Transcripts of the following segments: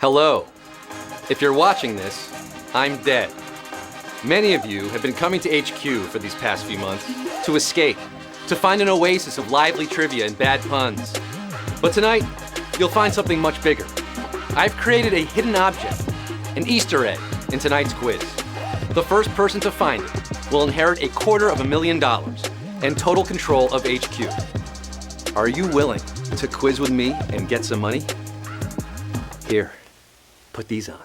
Hello. If you're watching this, I'm dead. Many of you have been coming to HQ for these past few months to escape, to find an oasis of lively trivia and bad puns. But tonight, you'll find something much bigger. I've created a hidden object, an Easter egg, in tonight's quiz. The first person to find it will inherit $250,000 and total control of HQ. Are you willing to quiz with me and get some money? Here, put these on.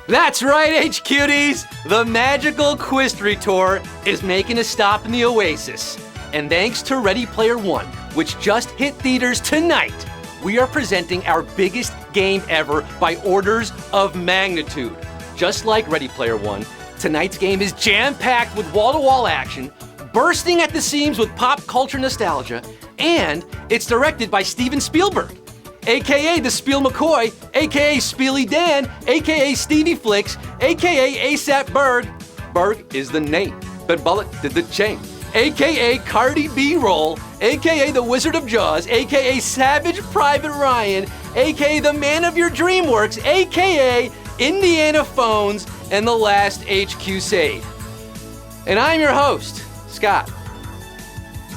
That's right, HQties! The magical Quiz Tour is making a stop in the Oasis. And thanks to Ready Player One, which just hit theaters tonight, we are presenting our biggest game ever by orders of magnitude. Just like Ready Player One, tonight's game is jam-packed with wall-to-wall action, bursting at the seams with pop culture nostalgia, and it's directed by Steven Spielberg, aka the Spiel McCoy, aka Spiely Dan, aka Stevie Flicks, aka ASAP Berg. Berg is the name, but Bullet did the chain. AKA Cardi B Roll, AKA the Wizard of Jaws, AKA Savage Private Ryan, AKA the Man of Your Dreamworks, AKA Indiana Phones, and the last HQ save. And I'm your host, Scott.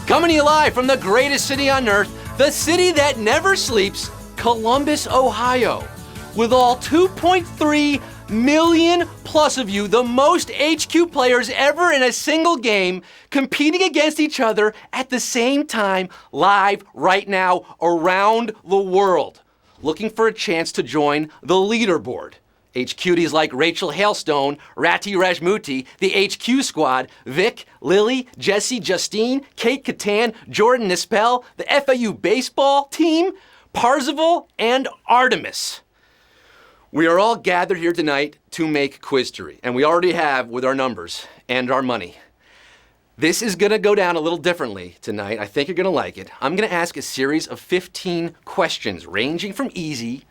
Coming to you live from the greatest city on earth, The city that never sleeps, Columbus, Ohio. With all 2.3 million plus of you, the most HQ players ever in a single game, competing against each other at the same time, live right now around the world, looking for a chance to join the leaderboard. HQties like Rachel Hailstone, Rati Rajmuti, the HQ squad, Vic, Lily, Jesse, Justine, Kate Catan, Jordan Nispel, the FAU baseball team, Parzival, and Artemis. We are all gathered here tonight to make Quiztory, and we already have with our numbers and our money. This is gonna go down a little differently tonight. I think you're gonna like it. I'm gonna ask a series of 15 questions, ranging from easy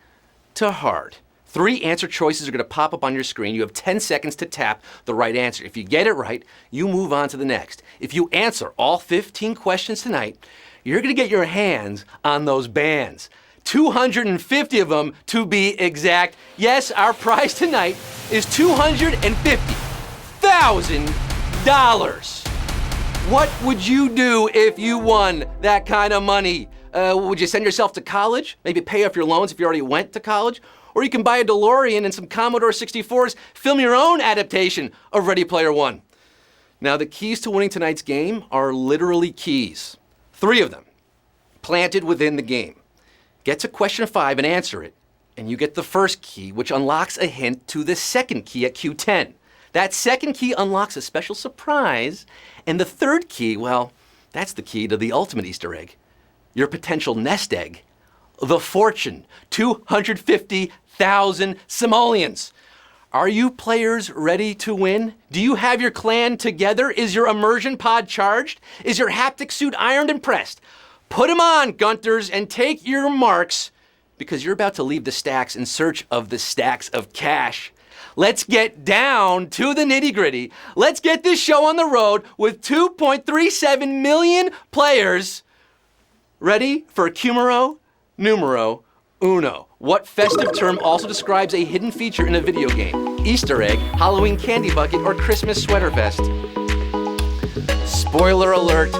to hard. 3 answer choices are gonna pop up on your screen. You have 10 seconds to tap the right answer. If you get it right, you move on to the next. If you answer all 15 questions tonight, you're gonna get your hands on those bands. 250 of them to be exact. Yes, our prize tonight is $250,000. What would you do if you won that kind of money? Would you send yourself to college? Maybe pay off your loans if you already went to college? Or you can buy a DeLorean and some Commodore 64s, film your own adaptation of Ready Player One. Now, the keys to winning tonight's game are literally keys. 3 of them, planted within the game. Get to question 5 and answer it, and you get the first key, which unlocks a hint to the second key at Q10. That second key unlocks a special surprise, and the third key, well, that's the key to the ultimate Easter egg. Your potential nest egg. The fortune, 250,000 simoleons. Are you players ready to win? Do you have your clan together? Is your immersion pod charged? Is your haptic suit ironed and pressed? Put them on, Gunters, and take your marks, because you're about to leave the stacks in search of the stacks of cash. Let's get down to the nitty-gritty. Let's get this show on the road with 2.37 million players. Ready for Cumero Numero Uno. What festive term also describes a hidden feature in a video game? Easter egg, Halloween candy bucket, or Christmas sweater vest? Spoiler alert.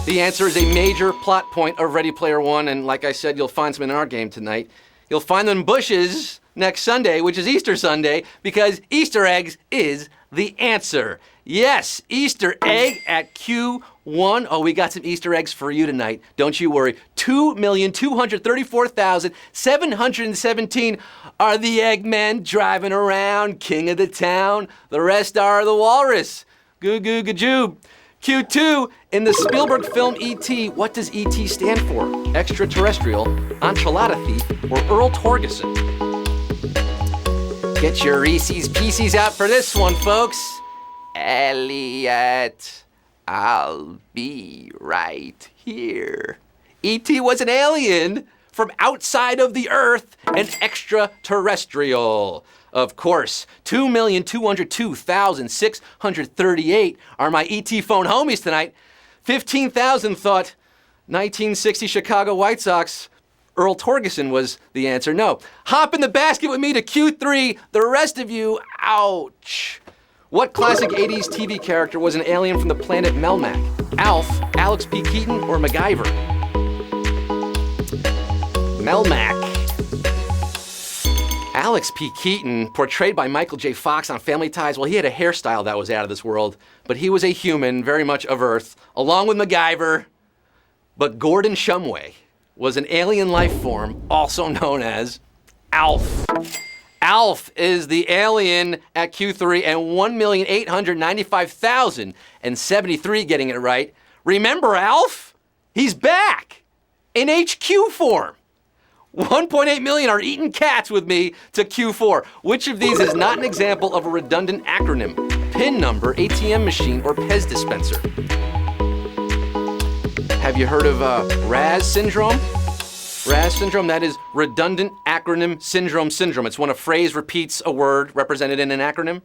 The answer is a major plot point of Ready Player One, and like I said, you'll find some in our game tonight. You'll find them in bushes next Sunday, which is Easter Sunday, because Easter eggs is the answer. Yes, Easter egg at Q1. Oh, we got some Easter eggs for you tonight. Don't you worry. 2,234,717 are the Eggmen driving around, king of the town. The rest are the walrus. Goo goo gajoob. Q2, in the Spielberg film E.T., what does E.T. stand for? Extraterrestrial, enchilada thief, or Earl Torgeson? Get your Reese's Pieces out for this one, folks. Elliot, I'll be right here. E.T. was an alien from outside of the Earth, an extraterrestrial. Of course, 2,202,638 are my ET phone homies tonight. 15,000 thought 1960 Chicago White Sox, Earl Torgeson was the answer. No. Hop in the basket with me to Q3. The rest of you, ouch. What classic 80s TV character was an alien from the planet Melmac? Alf, Alex P. Keaton, or MacGyver? Melmac. Alex P. Keaton, portrayed by Michael J. Fox on Family Ties, well, he had a hairstyle that was out of this world, but he was a human, very much of Earth, along with MacGyver. But Gordon Shumway was an alien life form, also known as Alf. Alf is the alien at Q3, and 1,895,073 getting it right. Remember Alf? He's back in HQ form. 1.8 million are eating cats with me to Q4. Which of these is not an example of a redundant acronym? PIN number, ATM machine, or Pez dispenser? Have you heard of RAS syndrome? RAS syndrome, that is redundant acronym syndrome. It's when a phrase repeats a word represented in an acronym,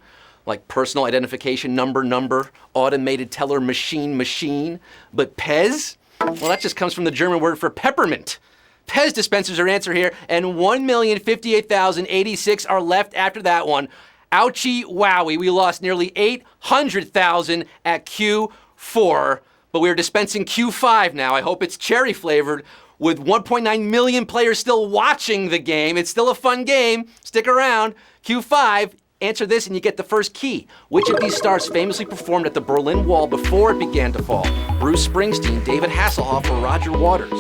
like personal identification number, automated teller machine. But Pez? Well, that just comes from the German word for peppermint. Pez dispensers are answer here, and 1,058,086 are left after that one. Ouchie wowie, we lost nearly 800,000 at Q4. but we're dispensing Q5 now. I hope it's cherry flavored. With 1.9 million players still watching the game, it's still a fun game. Stick around. Q5, answer this and you get the first key. Which of these stars famously performed at the Berlin Wall before it began to fall? Bruce Springsteen, David Hasselhoff, or Roger Waters?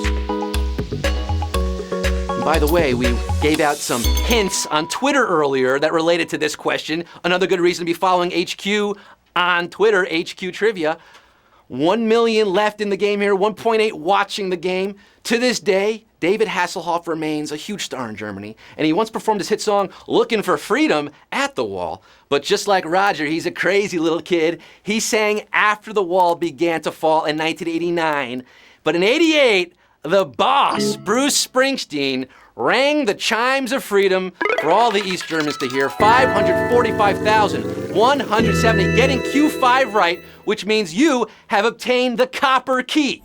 And by the way, we gave out some hints on Twitter earlier that related to this question. Another good reason to be following HQ on Twitter, HQ Trivia. 1 million left in the game here, 1.8 watching the game. To this day, David Hasselhoff remains a huge star in Germany, and he once performed his hit song, Looking for Freedom, at the Wall. But just like Roger, he's a crazy little kid. He sang after the wall began to fall in 1989. But in 88, the boss, Bruce Springsteen, rang the chimes of freedom for all the East Germans to hear. 545,170, getting Q5 right, which means you have obtained the copper key.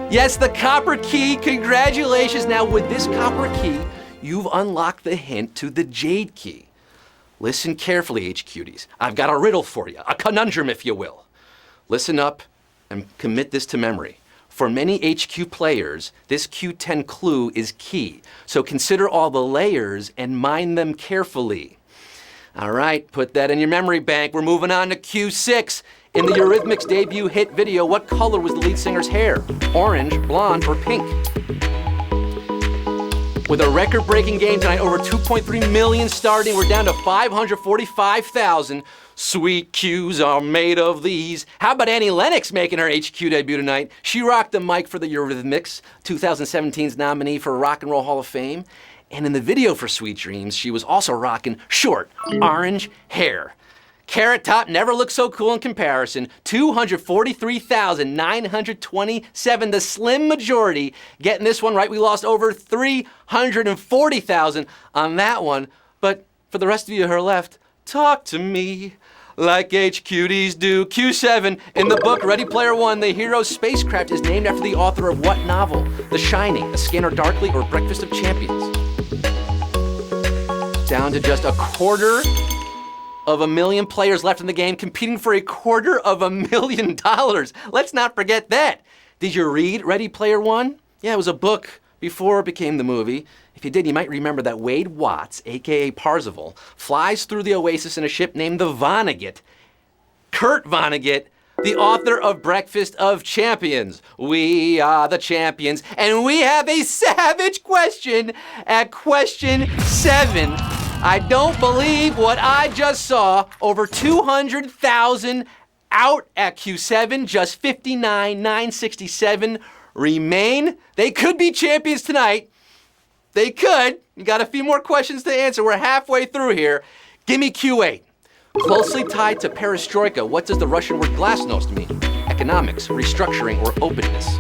Yes, the copper key. Congratulations. Now, with this copper key, you've unlocked the hint to the jade key. Listen carefully, HQties. I've got a riddle for you, a conundrum, if you will. Listen up and commit this to memory. For many HQ players, this Q10 clue is key. So consider all the layers and mind them carefully. All right, put that in your memory bank. We're moving on to Q6. In the Eurythmics' debut hit video, what color was the lead singer's hair? Orange, blonde, or pink? With a record-breaking game tonight, over 2.3 million starting, we're down to 545,000. Sweet cues are made of these. How about Annie Lennox making her HQ debut tonight? She rocked the mic for the Eurythmics, 2017's nominee for Rock and Roll Hall of Fame. And in the video for Sweet Dreams, she was also rocking short, orange hair. Carrot Top never looked so cool in comparison. 243,927, the slim majority. Getting this one right, we lost over 340,000 on that one. But for the rest of you who are left, talk to me like HQties do. Q7, in the book Ready Player One, the hero's spacecraft is named after the author of what novel? The Shining, A Scanner Darkly, or Breakfast of Champions? Down to just $250,000 players left in the game, competing for $250,000. Let's not forget that. Did you read Ready Player One? Yeah, it was a book before it became the movie. If you did, you might remember that Wade Watts, aka Parzival, flies through the Oasis in a ship named the Vonnegut. Kurt Vonnegut, the author of Breakfast of Champions. We are the champions, and we have a savage question at question 7. I don't believe what I just saw. Over 200,000 out at Q7, just 59,967 remain. They could be champions tonight. They could. You got a few more questions to answer. We're halfway through here. Give me Q8. Closely tied to perestroika, what does the Russian word glasnost mean? Economics, restructuring, or openness?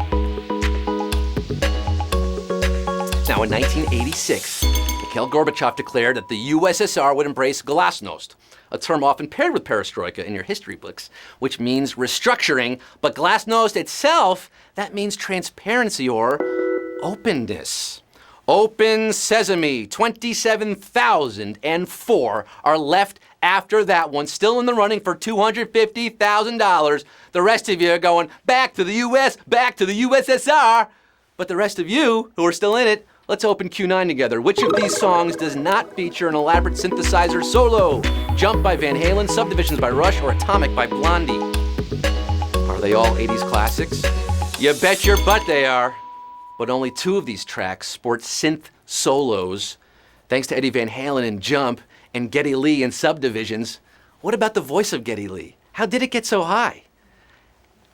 Now, in 1986, Mikhail Gorbachev declared that the USSR would embrace glasnost, a term often paired with perestroika in your history books, which means restructuring, but glasnost itself, that means transparency or openness. Open sesame, 27,004 are left after that one, still in the running for $250,000. The rest of you are going back to the US, back to the USSR. But the rest of you who are still in it, let's open Q9 together. Which of these songs does not feature an elaborate synthesizer solo? Jump by Van Halen, Subdivisions by Rush, or Atomic by Blondie? Are they all 80s classics? You bet your butt they are. But only 2 of these tracks sport synth solos. Thanks to Eddie Van Halen in Jump and Geddy Lee in Subdivisions. What about the voice of Geddy Lee? How did it get so high?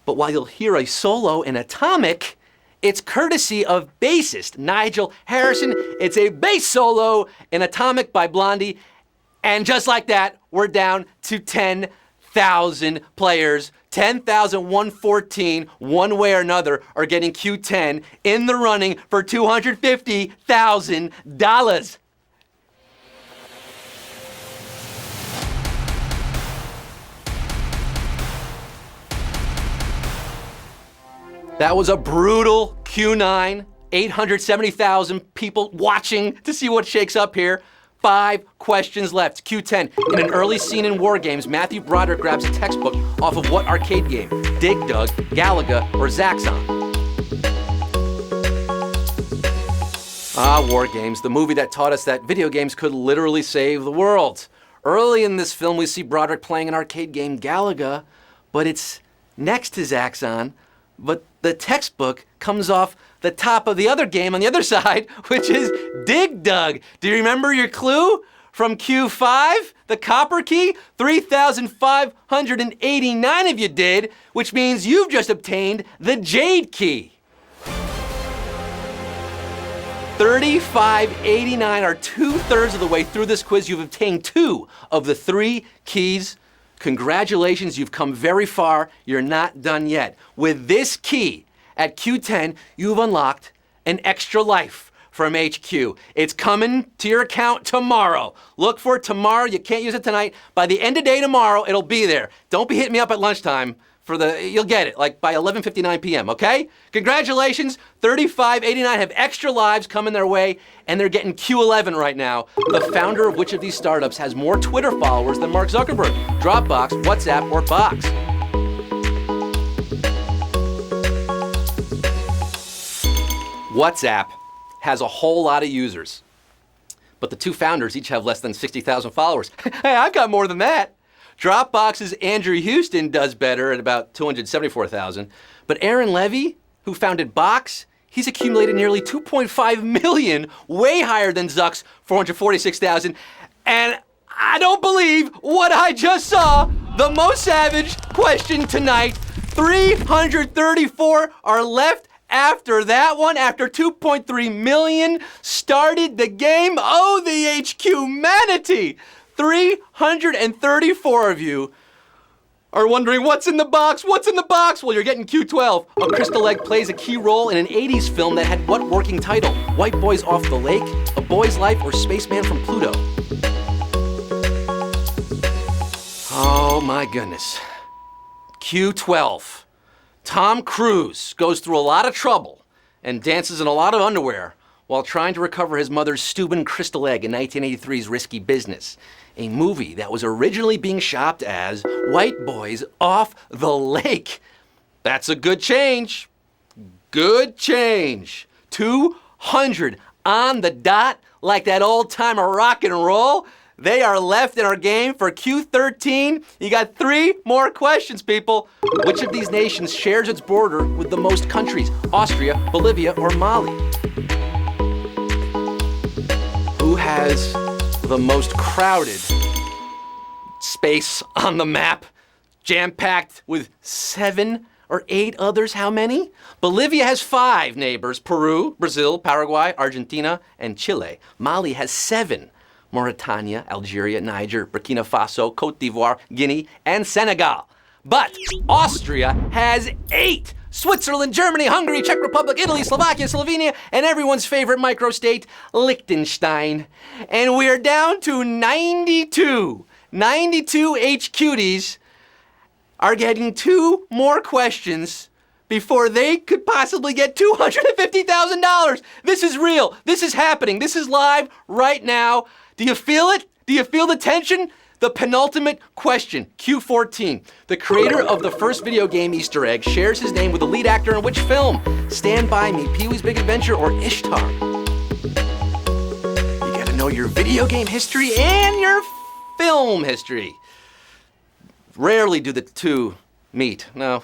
But while you'll hear a solo in Atomic, it's courtesy of bassist Nigel Harrison. It's a bass solo in Atomic by Blondie. And just like that, we're down to 10,000 players. 10,114, one way or another, are getting Q10 in the running for $250,000. That was a brutal Q9. 870,000 people watching to see what shakes up here. 5 questions left. Q10. In an early scene in War Games, Matthew Broderick grabs a textbook off of what arcade game? Dig Dug, Galaga, or Zaxxon? War Games, the movie that taught us that video games could literally save the world. Early in this film, we see Broderick playing an arcade game, Galaga, but it's next to Zaxxon, but the textbook comes off the top of the other game on the other side, which is Dig Dug. Do you remember your clue from Q5? The copper key? 3,589 of you did, which means you've just obtained the jade key. 3,589 are 2/3 of the way through this quiz. You've obtained 2 of the 3 keys. Congratulations, you've come very far. You're not done yet. With this key at Q10, you've unlocked an extra life from HQ. It's coming to your account tomorrow. Look for it tomorrow. You can't use it tonight. By the end of day tomorrow, it'll be there. Don't be hitting me up at lunchtime. You'll get it, like by 11:59 p.m., okay? Congratulations, 3,589 have extra lives coming their way, and they're getting Q11 right now. The founder of which of these startups has more Twitter followers than Mark Zuckerberg? Dropbox, WhatsApp, or Box? WhatsApp has a whole lot of users, but the 2 founders each have less than 60,000 followers. Hey, I've got more than that. Dropbox's Andrew Houston does better at about 274,000. But Aaron Levy, who founded Box, he's accumulated nearly 2.5 million, way higher than Zuck's 446,000. And I don't believe what I just saw. The most savage question tonight. 334 are left after that one, after 2.3 million started the game. Oh, the HQ-manity! 334 of you are wondering, what's in the box? What's in the box? Well, you're getting Q12. A crystal egg plays a key role in an 80s film that had what working title? White Boys Off the Lake, A Boy's Life, or Spaceman from Pluto? Oh my goodness. Q12. Tom Cruise goes through a lot of trouble and dances in a lot of underwear while trying to recover his mother's Steuben crystal egg in 1983's Risky Business, a movie that was originally being shopped as White Boys Off the Lake. That's a good change. Good change. 200 on the dot, like that old time of rock and roll. They are left in our game for Q13. You got 3 more questions, people. Which of these nations shares its border with the most countries? Austria, Bolivia, or Mali? Who has the most crowded space on the map? Jam-packed with 7 or 8 others. How many? Bolivia has 5 neighbors: Peru, Brazil, Paraguay, Argentina, and Chile. Mali has 7: Mauritania, Algeria, Niger, Burkina Faso, Cote d'Ivoire, Guinea, and Senegal. But Austria has 8: Switzerland, Germany, Hungary, Czech Republic, Italy, Slovakia, Slovenia, and everyone's favorite microstate, Liechtenstein. And we're down to 92. 92 HQties are getting 2 more questions before they could possibly get $250,000. This is real. This is happening. This is live right now. Do you feel it? Do you feel the tension? The penultimate question, Q14. The creator of the first video game Easter egg shares his name with the lead actor in which film? Stand By Me, Pee-wee's Big Adventure, or Ishtar? You gotta know your video game history and your film history. Rarely do the 2 meet. No,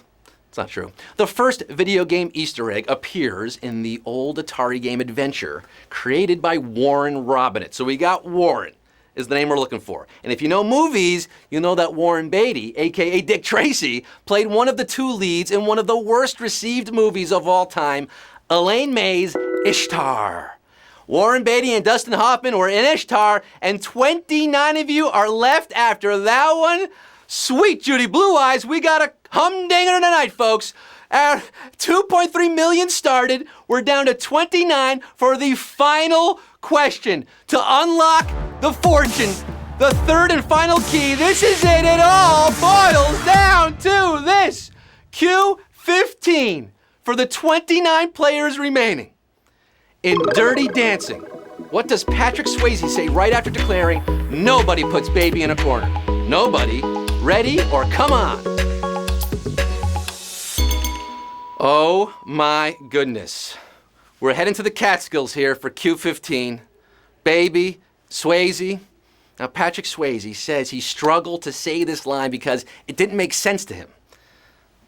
it's not true. The first video game Easter egg appears in the old Atari game Adventure, created by Warren Robinett. So we got Warren is the name we're looking for. And if you know movies, you know that Warren Beatty, aka Dick Tracy, played one of the 2 leads in one of the worst received movies of all time, Elaine May's Ishtar. Warren Beatty and Dustin Hoffman were in Ishtar, and 29 of you are left after that one. Sweet Judy Blue Eyes, we got a humdinger tonight, folks. 2.3 million started. We're down to 29 for the final question to unlock the fortune. The 3rd and final key. This is it. It all boils down to this. Q15 for the 29 players remaining. In Dirty Dancing, What does Patrick Swayze say right after declaring, "Nobody puts baby in a corner"? Nobody. Ready or come on? Oh my goodness. We're heading to the Catskills here for Q15. Baby, Swayze. Now, Patrick Swayze says he struggled to say this line because it didn't make sense to him.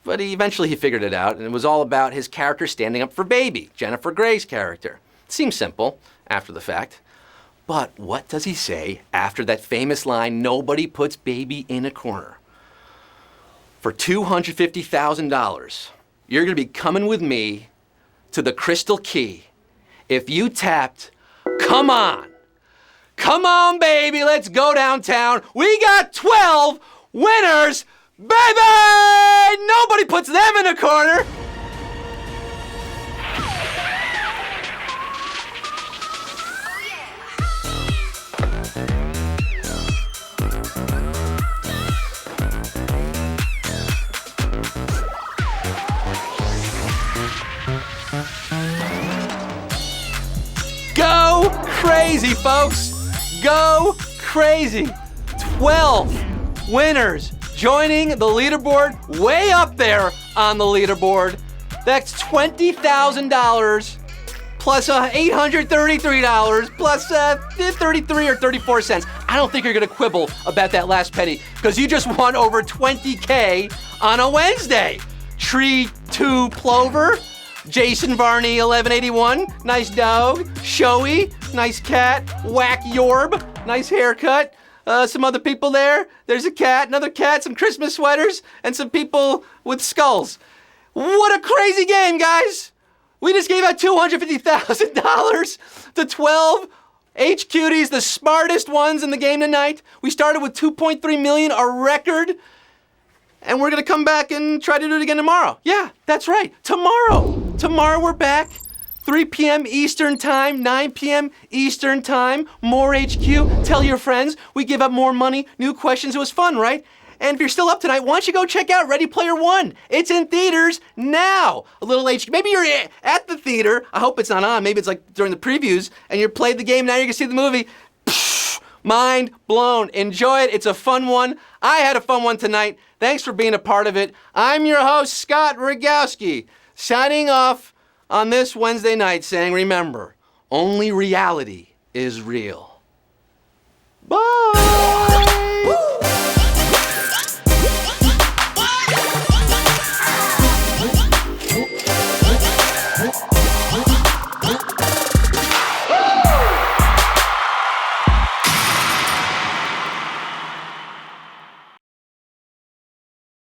But eventually he figured it out, and it was all about his character standing up for Baby, Jennifer Grey's character. It seems simple after the fact. But what does he say after that famous line, "Nobody puts baby in a corner"? For $250,000, you're going to be coming with me to the Crystal Key if you tapped, "Come on. Come on, baby, let's go downtown. We got 12 winners, baby! Nobody puts them in a corner." Go crazy, folks. Go crazy. 12 winners joining the leaderboard, way up there on the leaderboard. That's $20,000 plus $833 plus 33 or 34 cents. I don't think you're going to quibble about that last penny because you just won over 20K on a Wednesday. Tree 2 Plover, Jason Varney 1181, nice dog. Showy, nice cat. Whack Yorb, nice haircut. Some other people there. There's a cat, another cat, some Christmas sweaters, and some people with skulls. What a crazy game, guys! We just gave out $250,000 to 12 HQTs, the smartest ones in the game tonight. We started with 2.3 million, a record. And we're going to come back and try to do it again tomorrow. Yeah, that's right. Tomorrow we're back. 3 p.m. Eastern Time, 9 p.m. Eastern Time. More HQ. Tell your friends. We give up more money, new questions. It was fun, right? And if you're still up tonight, why don't you go check out Ready Player One? It's in theaters now. A little HQ. Maybe you're at the theater. I hope it's not on. Maybe it's like during the previews and you played the game. Now you're going to see the movie. Mind blown. Enjoy it. It's a fun one. I had a fun one tonight. Thanks for being a part of it. I'm your host, Scott Rogowsky, signing off on this Wednesday night saying, remember, only reality is real. Bye!